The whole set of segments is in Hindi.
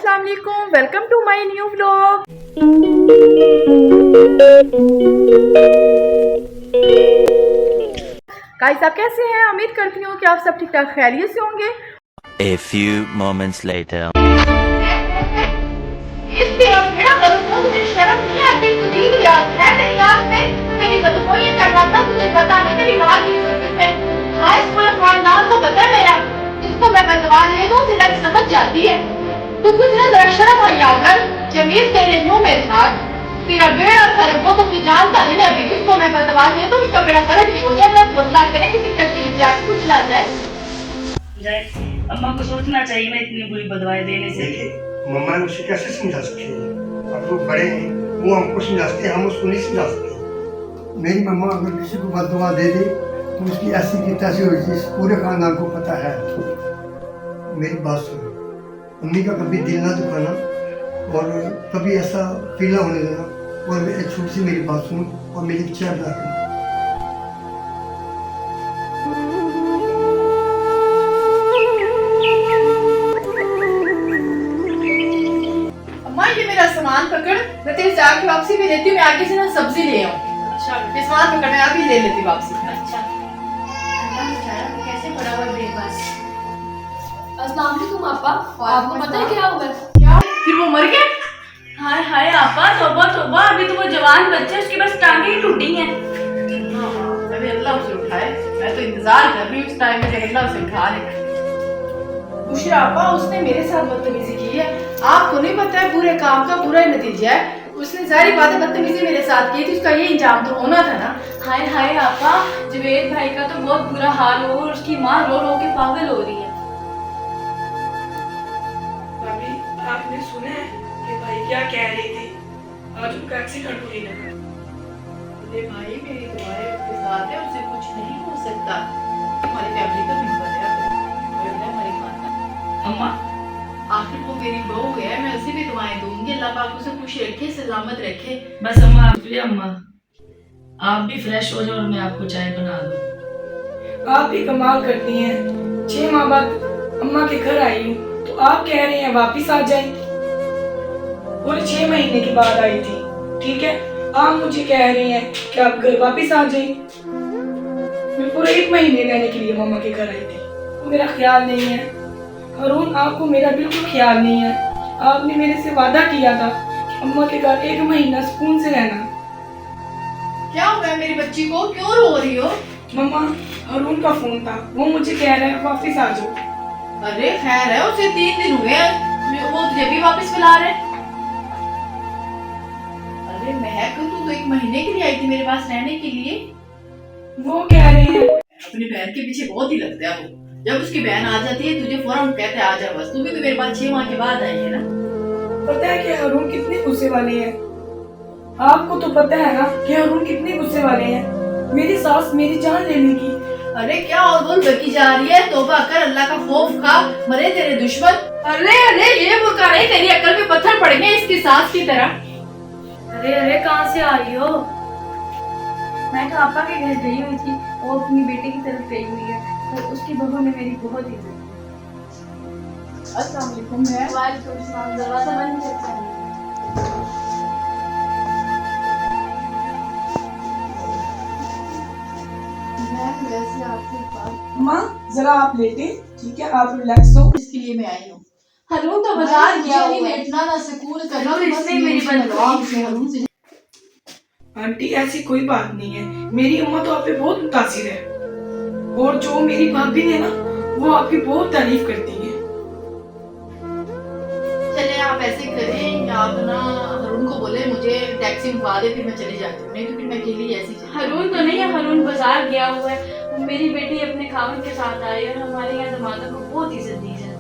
अस्सलाम वालेकुम, welcome to my new vlog. Guys आप कैसे हैं? उम्मीद करती हूँ कि आप सब ठीक ठाक खैरियत से होंगे। A few moments later. इसके और मेरा करूँ तुझे शर्म नहीं आती? तुझे याद है तेरी याद में मेरी बदबू ये कर रहा था, तुझे पता नहीं मेरी माँ की सूरत में आज पूरा खानदान को पता है मेरा। इसको मैं बदवा ले दूँ तेरा समझ जाती है। तू कुछ ना जरा शर्म और याद कर। जमीन तेरे मुंह में था तेरा बेड़ा सर वो तो जानता नहीं ना अभी। इसको मैं बदवा ले दूँ इसका बेड़ा सर ठीक हो जाए ना बदला करे किसी तकलीफ जाके कुछ ला जाए। अम्मा को सोचना चाहिए ना इतनी बुरी बदवाएं देने से। मम्मा ने उसे कैसे समझा सकती है? अब वो बड़े हैं, वो हमको समझा सकते हैं, हम उसको नहीं समझा सकते। मेरी मम्मा अगर किसी को बददुआ दे दे तो उसकी ऐसी की तैसी हुई थी, पूरे खानदान को पता है। मेरी बात सुनो, अम्मी का कभी दिल ना दुखाना और कभी ऐसा फील ना होने देना। और एक छोटी सी मेरी बात सुनो और मेरी इच्छा अदा करना। सामान पकड़, मैं तेरे चाय की वापसी भी लेती हूँ। मैं आगे से ना सब्जी ले आऊँ। अच्छा ये सामान पकड़, मैं अभी ले लेती वापसी। अच्छा कैसे पड़ा हुआ ब्रेकफास्ट? अस्सलाम वालेकुम आपा। आपको पता है क्या हुआ? क्या फिर वो मर गया? हाय हाय आपा, तौबा तौबा, अभी तो वो जवान बच्चा, उसकी बस टांगे ही टूटी हैं। अभी अल्लाह उसे उठाए। मैं तो इंतजार कर रही हूँ इस टाइम में अल्लाह उसे उठा ले। बुशरा आपा उसने मेरे साथ बदतमीजी की है। आपको नहीं पता है पूरे काम का पूरा नतीजा है। उसने सारी बातें बदतमीजी मेरे साथ की थी, उसका ये इंजाम तो होना था ना। हाय हाय आपा, जुबेद भाई का तो बहुत बुरा हाल हो और उसकी माँ रो रो के पागल हो रही है। भाभी आपने सुना है कि भाई क्या कह रही थी? आज उनका एक्सीडेंट हुई ना। अरे भाई मेरी दुआएं उसके साथ है, उससे कुछ नहीं हो सकता। हमारी फैमिली का मेंबर है, हमारे खानदान। अम्मा आखिर वो मेरी बहू है, मैं उसे भी दुआएं दूंगी। अल्लाह पाक उसे खुश रखे, सलामत रखे। बस अम्मा अम्मा आप भी फ्रेश हो जाओ और मैं आपको चाय बना दूँ। आप भी कमाल करती हैं। 6 माह बाद अम्मा के घर आई हूँ तो आप कह रहे हैं वापिस आ जाए। पूरे 6 महीने के बाद आई थी, ठीक है? आप मुझे कह रहे हैं कि आप घर वापिस आ जाए। मैं पूरे 1 महीने रहने के लिए मम्मा के घर आई थी। वो मेरा ख्याल नहीं है हारून, आपको मेरा बिल्कुल ख्याल नहीं है। आपने मेरे से वादा किया था कि अम्मा के घर 1 महीना सुकून से रहना। क्या हो गया मेरी बच्ची को? क्यों रो रही हो? मम्मा हारून का फोन था, वो मुझे कह रहा है वापस आ जाओ। अरे खैर है, उसे 3 दिन हुए हैं, वो तुझे भी वापस बुला रहे। अरे महक तू तो 1 महीने के लिए आई थी मेरे पास रहने के लिए। वो कह रहे हैं अपनी बहन के पीछे बहुत ही लगता है वो। जब उसकी बहन आ जाती है तुझे फौरन कहते हैं आ जा। बस तू भी तो मेरे पास 6 माह के बाद आई है ना। पता है कि हारून कितने गुस्से वाले हैं? आपको तो पता है ना कि हारून कितने गुस्से वाले हैं। मेरी सास मेरी जान ले लेगी। अरे क्या और बोल बकी जा रही है? तौबा कर, अल्लाह का खौफ खा, मरे तेरे दुश्मन। अरे अरे ये बुरका नहीं, तेरी अकल पे पत्थर पड़ गए इसकी सास की तरह। अरे अरे कहाँ से आ रही हो? मैं तो आपा के घर गई हुई थी, वो अपनी बेटे की तरफ गई हुई है, तो उसकी बहू ने मेरी बहुत इज्जत की। अस्सलाम वालेकुम। है वालेकुम सलाम। दरवाजा बंद करता है। मैं वैसे आपसे बात माँ जरा आप लेटे, ठीक है? आप रिलैक्स हो। इसके लिए मैं आई हूँ। हारून तो बाजार गया हुआ है। बैठना ना सुकून करना, चलो, इसने मेरी हारून से। आंटी ऐसी कोई बात नहीं है, मेरी अम्मा तो आप पे बहुत मुतासिर है और जो मेरी भाभी है ना वो आपकी बहुत तारीफ करती है। चले आप ऐसे करें, आप ना हारून को बोले मुझे टैक्सी मंगवा दे, फिर मैं चली जाती हूँ। नहीं तो फिर मैं अकेली ऐसी चली। हारून तो नहीं है, हारून बाजार गया हुआ है। मेरी बेटी अपने खावन के साथ आई है और हमारे यहाँ दमादों को बहुत इज्जत दी जाती है।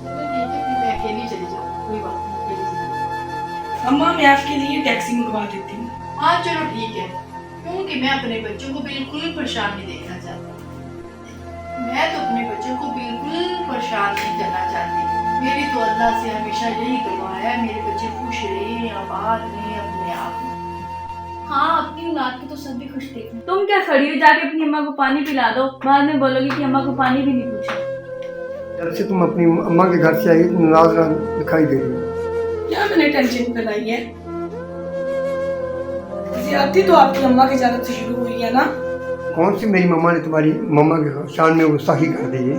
ठीक है फिर मैं अकेली चली जाऊँ, कोई बात नहीं, अकेली चली जाऊँ। अम्मा मैं आपके लिए टैक्सी मंगवा देती हूँ। हाँ चलो ठीक है, क्योंकि मैं अपने बच्चों को बिल्कुल परेशान नहीं देखना चाहती। मैं तो अपने बच्चों को बिल्कुल परेशान नहीं करना चाहती। मेरी तो अल्लाह से हमेशा यही दुआ है मेरे बच्चे खुश रहे, आबाद रहे अपने आप में। हाँ अपनी औलाद को तो सब भी खुश देखना। तुम क्या खड़ी हो? जाके अपनी अम्मा को पानी पिला दो, बाद में बोलोगी कि अम्मा को पानी भी नहीं पूछा। जब से तुम अपनी अम्मा के घर से आई नाराज दिखाई दे रही हो। क्या मैंने टेंशन फैलाई है? ज्यादती तो आपकी अम्मा की जानिब से शुरू हुई है ना। कौन सी मेरी मम्मा ने तुम्हारी मम्मा के शान में गुस्ताखी कर दी है?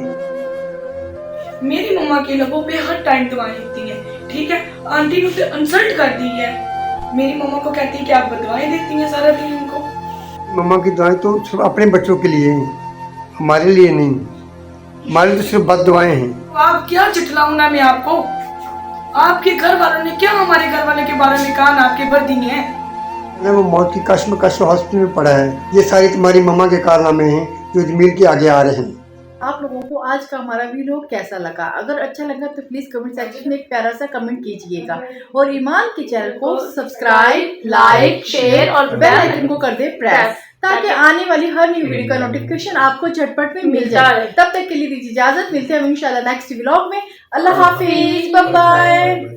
मेरी मम्मा के लबों पे हर टाइम दुआएं होती हैं, ठीक है? आंटी ने उसे इंसल्ट कर दी है। मेरी मम्मा को कहती है कि आप बदवाएं देती हैं सारा दिन उनको। मम्मा की दुआएं तो सिर्फ अपने बच्चों के लिए हैं, हमारे लिए नहीं। हमारे तो सिर्फ बद दुआएं हैं। तो आप क्या चिटलाऊं ना मैं आपको? आपके घर वालों ने क्या हमारे घर वाले के बारे में कान आपके भर दिए हैं? वो मौत की कश्मकश हॉस्पिटल में पड़ा है। ये सारी तुम्हारी मम्मा के कारनामे हैं जो जमील के आगे आ रहे हैं। आप लोगों को आज का हमारा वीडियो कैसा लगा? अगर अच्छा लगा तो प्लीज कमेंट सेक्शन में एक प्यारा सा कमेंट कीजिएगा और ईमान के चैनल को सब्सक्राइब, लाइक, शेयर और बेल आइकन को कर दे प्रेस, ताकि आने वाली हर न्यू वीडियो का नोटिफिकेशन आपको झटपट में मिल जाए। तब तक के लिए दीजिए इजाजत, मिलते हैं इंशाल्लाह नेक्स्ट व्लॉग में। अल्लाह हाफिज, बाय बाय।